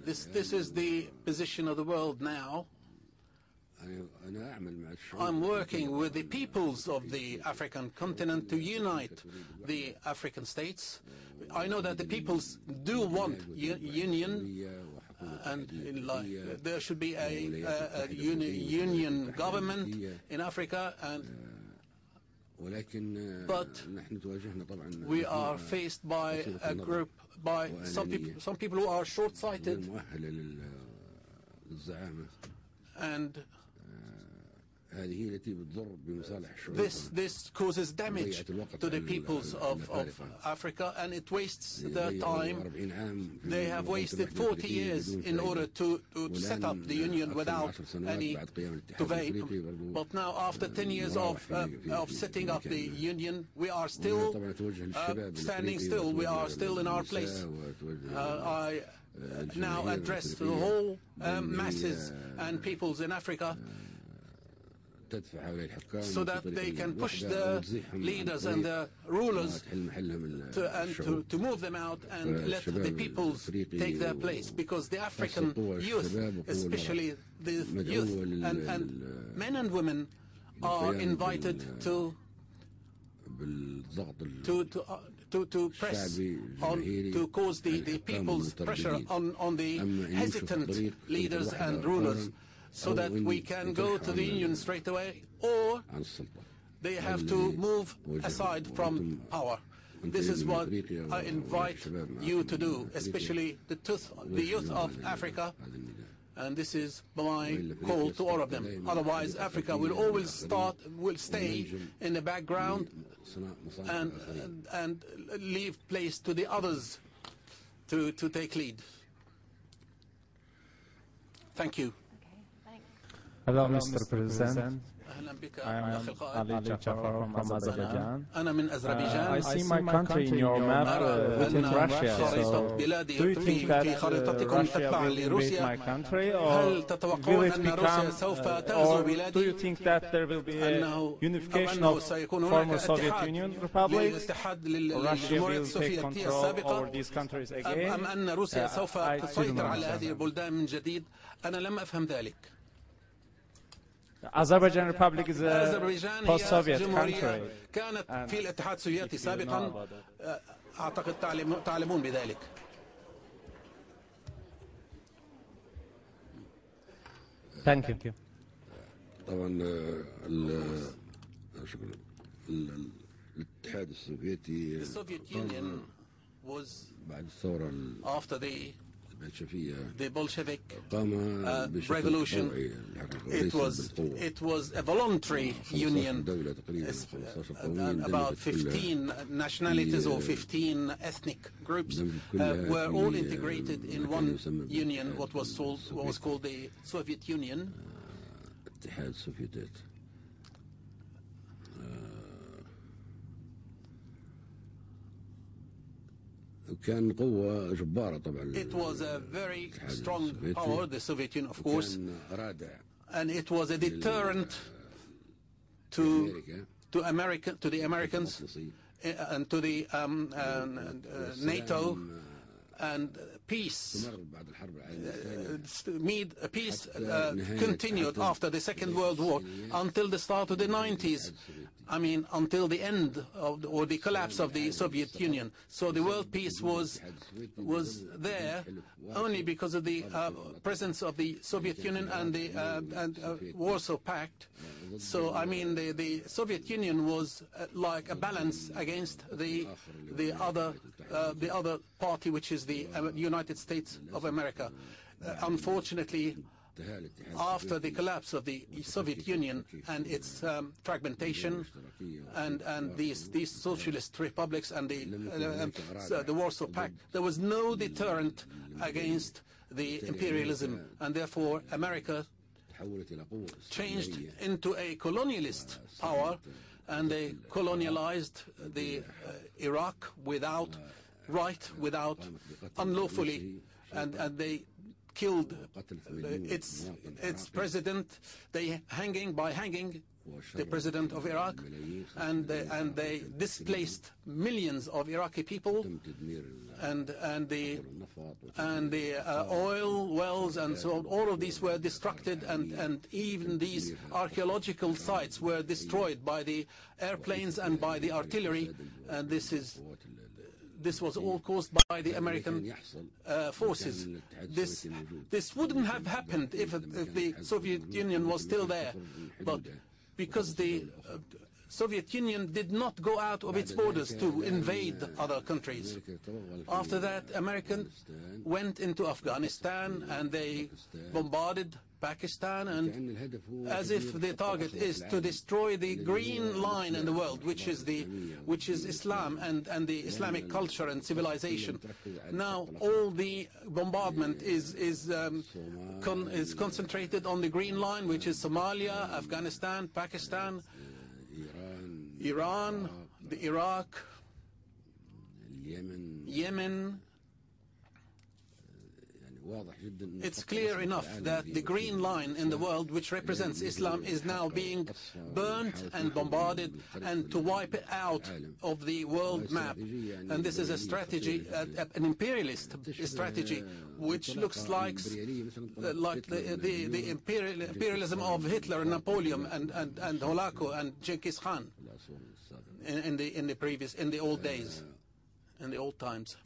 This is the position of the world now. I'm working with the peoples of the African continent to unite the African states. I know that the peoples do want union, and there should be a union government in Africa, but we are faced by a group, by some people who are short-sighted, and this causes damage to the peoples of Africa, and it wastes their time. They have wasted 40 years in order to set up the union without any debate. But now, after 10 years of setting up the union, we are still standing still. We are still in our place. I now address the whole masses and peoples in Africa, so that they can push the leaders and the rulers to move them out and let the peoples take their place. Because the African youth, especially the youth and men and women, are invited to press on, to cause the people's pressure on the hesitant leaders and rulers, so that we can go to the union straight away, or they have to move aside from power. This is what I invite you to do, especially the youth of Africa, and this is my call to all of them. Otherwise, Africa will always stay in the background and leave place to the others to take lead. Thank you. Hello, Mr. President. I am Ali from Azerbaijan. I see my country in your map within Russia. So, do you think that Russia will invade my country, or will it become, or do you think that there will be a unification of former Soviet Union republics, or Russia will take control over these countries again? I don't understand. Azerbaijan Republic is a post-Soviet country. كانت في الاتحاد السوفيتي سابقا. أعتقد تعلمون بذلك. Thank you. طبعا شكرا. الاتحاد السوفيتي بعد الثورة the Bolshevik revolution. It was a voluntary union. About 15 nationalities or 15 ethnic groups were all integrated in one union, what was called the Soviet Union. It was a very strong power, the Soviet Union, of course, and it was a deterrent to the Americans and to the NATO, and peace continued after the Second World War until the start of the 90s. I mean, until the end of or the collapse of the Soviet Union. So the world peace was there only because of the presence of the Soviet Union and the Warsaw Pact. So I mean, the Soviet Union was like a balance against the other party, which is the United States of America. Unfortunately, after the collapse of the Soviet Union and its fragmentation and these socialist republics and the Warsaw Pact, there was no deterrent against the imperialism, and therefore America changed into a colonialist power, and they colonialized the Iraq without unlawfully, and they killed its president. They hanging the president of Iraq, and they displaced millions of Iraqi people, and the oil wells and so on. All of these were destructed, and even these archaeological sites were destroyed by the airplanes and by the artillery. And this was all caused by the American forces. This wouldn't have happened if the Soviet Union was still there, but because the Soviet Union did not go out of its borders to invade other countries. After that, Americans went into Afghanistan and they bombarded Pakistan, and as if the target is to destroy the green line in the world, which is Islam and the Islamic culture and civilization. Now all the bombardment is concentrated on the green line, which is Somalia, Afghanistan, Pakistan, Iran, the Iraq, Yemen. It's clear enough that the green line in the world, which represents Islam, is now being burnt and bombarded, and to wipe it out of the world map. And this is a strategy, an imperialist strategy, which looks like the imperialism of Hitler and Napoleon and Holako and Genghis Khan in the old days. In the old times.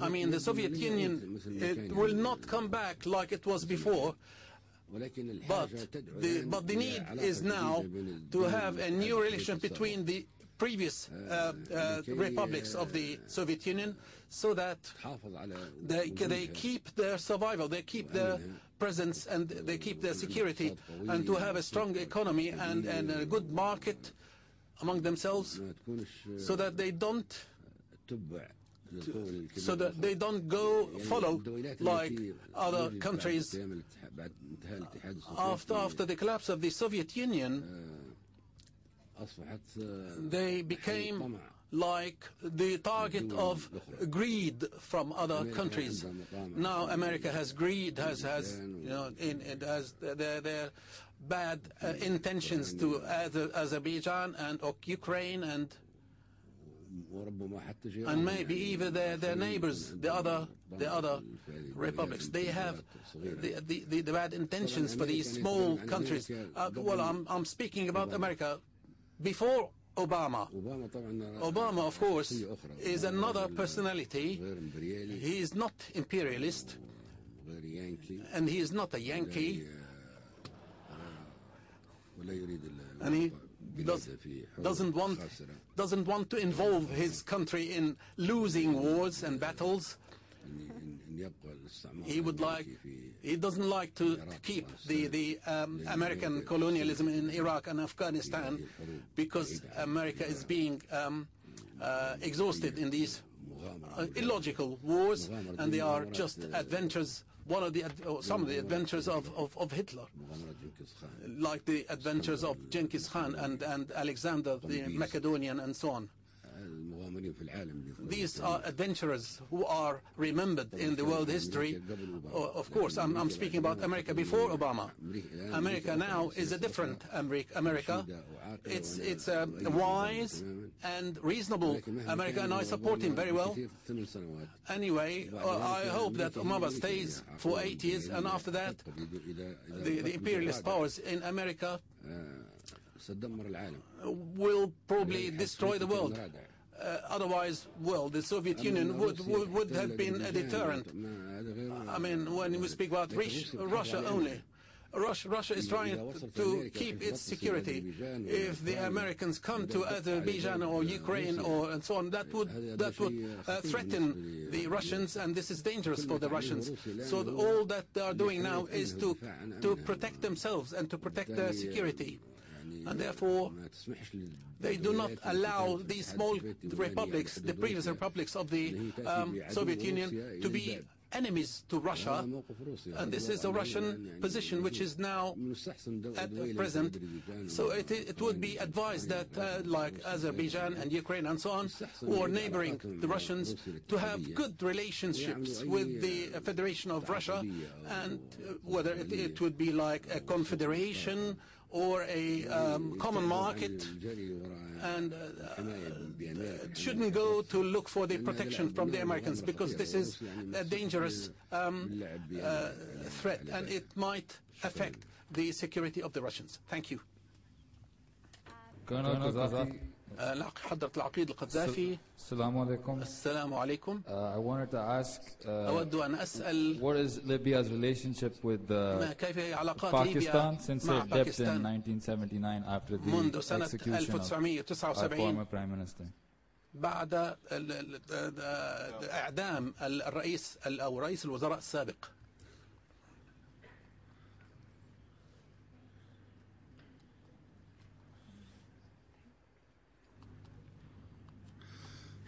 I mean, the Soviet Union, it will not come back like it was before, but the need is now to have a new relation between the previous republics of the Soviet Union, so that they keep their survival, they keep their presence, and they keep their security, and to have a strong economy and a good market among themselves, so that they don't go follow like other countries. After the collapse of the Soviet Union, they became like the target of greed from other countries. Now America has greed, has their bad intentions to Azerbaijan and Ukraine and maybe even their neighbors, the other republics. They have the bad intentions for these small countries. Well, I'm speaking about America before Obama. Obama, of course, is another personality. He is not imperialist, and he is not a Yankee, and he doesn't want to involve his country in losing wars and battles. He doesn't like to keep the American colonialism in Iraq and Afghanistan, because America is being exhausted in these illogical wars, and they are just adventures. Some of the adventures of Hitler, like the adventures of Genghis Khan and Alexander the Macedonian and so on. These are adventurers who are remembered in the world history. Of course, I'm speaking about America before Obama. America now is a different America. It's a wise and reasonable America, and I support him very well. Anyway, I hope that Obama stays for 8 years, and after that, the imperialist powers in America will probably destroy the world. Otherwise, well, the Soviet Union would have been a deterrent. I mean, when we speak about Russia only, Russia is trying to keep its security. If the Americans come to Azerbaijan or Ukraine and so on, that would threaten the Russians, and this is dangerous for the Russians. So all that they are doing now is to protect themselves and to protect their security. And therefore, they do not allow these small republics, the previous republics of the Soviet Union, to be enemies to Russia, and this is a Russian position which is now at present. So it would be advised that like Azerbaijan and Ukraine and so on, who are neighboring the Russians, to have good relationships with the Federation of Russia, and whether it would be like a confederation or a common market, and shouldn't go to look for the protection from the Americans, because this is a dangerous threat, and it might affect the security of the Russians. Thank you. حضرة العقيد القذافي. السلام عليكم. I wanted to ask, أود أن أسأل what is Libya's relationship with كيف هي علاقات Pakistan ليبيا since مع it dipped باكستان in 1979 after the منذ سنة execution of our 1979 former Prime Minister? بعد إعدام الرئيس أو رئيس الوزراء السابق.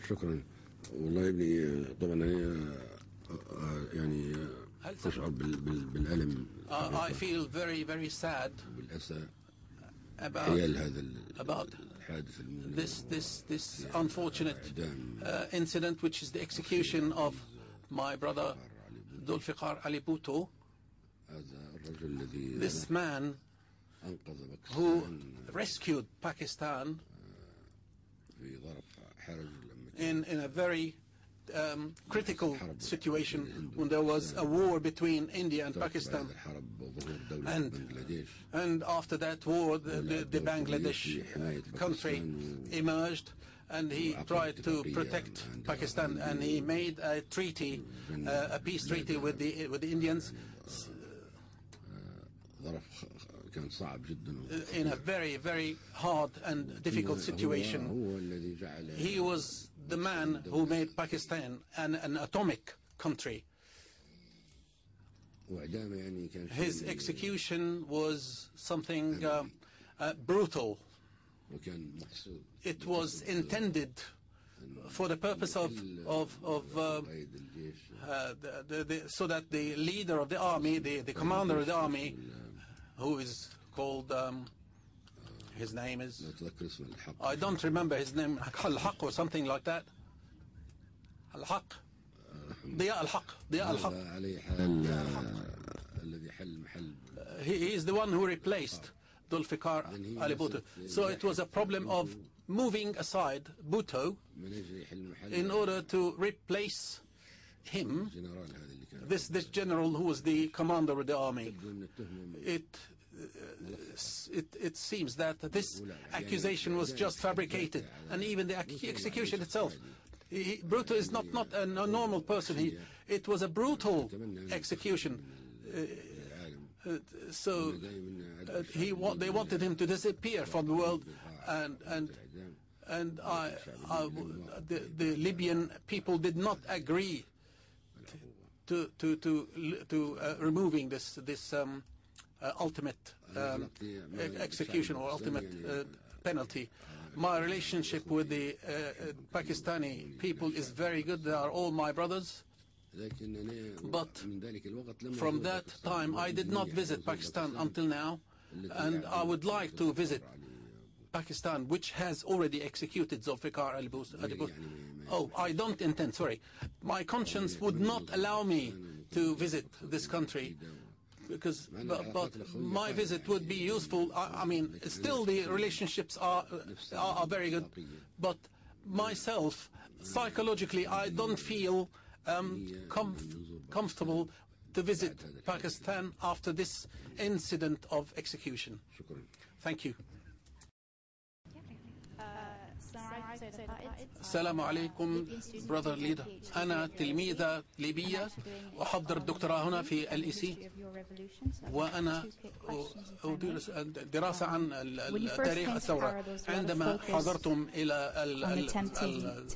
شكرا. والله ابني طبعا انا يعني اشعر بالالم. I feel very, very sad بالاسى about حيال هذا الحادث this unfortunate incident, which is the execution of my brother Zulfikar Ali Bhutto. This man who rescued Pakistan in a very critical situation when there was a war between India and Pakistan, and after that war the Bangladesh country emerged, and he tried to protect Pakistan, and he made a treaty, a peace treaty with the Indians in a very, very hard and difficult situation. He was the man who made Pakistan an atomic country. His execution was something brutal. It was intended for the purpose of so that the leader of the army, the commander of the army, who is called, his name is, I don't remember his name, Al-Haq or something like that. Al-Haq. Diya Al-Haq. He is the one who replaced Zulfikar Ali Bhutto. So it was a problem of moving aside Bhutto in order to replace him, this general who was the commander of the army. It seems that this accusation was just fabricated, and even the execution itself. Bhutto is not a normal person. It was a brutal execution. So they wanted him to disappear from the world, and the Libyan people did not agree to removing this ultimate execution or ultimate penalty. My relationship with the Pakistani people is very good. They are all my brothers. But from that time, I did not visit Pakistan until now, and I would like to visit Pakistan, which has already executed Zulfikar Ali Bhutto. Oh, I don't intend, sorry. My conscience would not allow me to visit this country, because, but my visit would be useful. I mean, still the relationships are very good, but myself, psychologically, I don't feel comfortable to visit Pakistan after this incident of execution. Thank you. السلام عليكم brother leader. أنا تلميذة ليبية وأحضر الدكتوراه هنا في LSE، وأنا أدرس دراسة عن تاريخ الثورة. عندما حضرتم إلى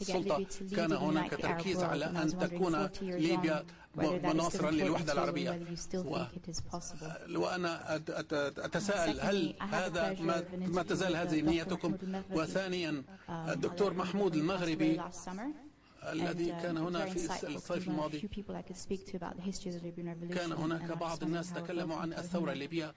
السلطة كان هناك تركيز على أن تكون ليبيا مناصرا للوحدة العربية، وأنا أتساءل هل هذا ما تزال هذه نيتكم؟ وثانيا الدكتور محمود المغربي الذي كان هنا في الصيف الماضي. كان هناك بعض الناس تكلموا عن الثورة الليبية